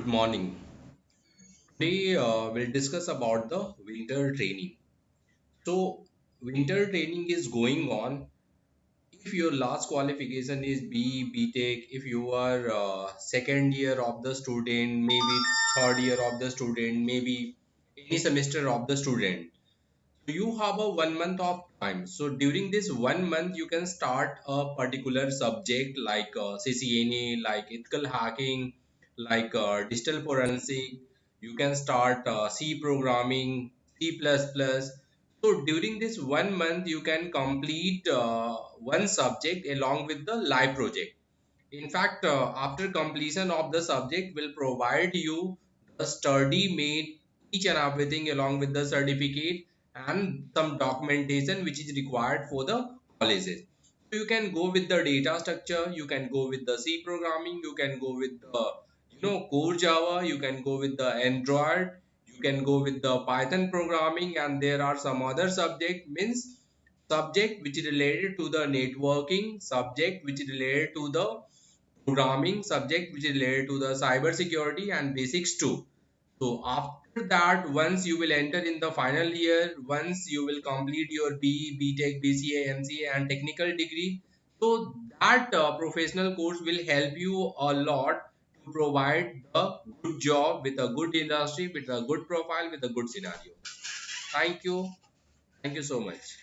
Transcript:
Good morning. Today we'll discuss about the winter training. So, winter training is going on. If your last qualification is B Tech, if you are second year of the student, maybe third year of the student, maybe any semester of the student, you have a 1 month of time. So during this 1 month you can start a particular subject like CCNA, like ethical hacking, like digital forensic. You can start C programming, C++. So during this 1 month you can complete one subject along with the live project. In fact, after completion of the subject will provide you the study made each and everything along with the certificate and some documentation which is required for the colleges. So you can go with the data structure, you can go with the C programming, you can go with the core Java, you can go with the Android, you can go with the Python programming, and there are some other subject means subject which is related to the networking, subject which is related to the programming, subject which is related to the cyber security and basics too. So after that, once you will enter in the final year, once you will complete your B Tech, BCA, MCA and technical degree, so that professional course will help you a lot to provide a good job with a good industry, with a good profile, with a good scenario. Thank you. Thank you so much.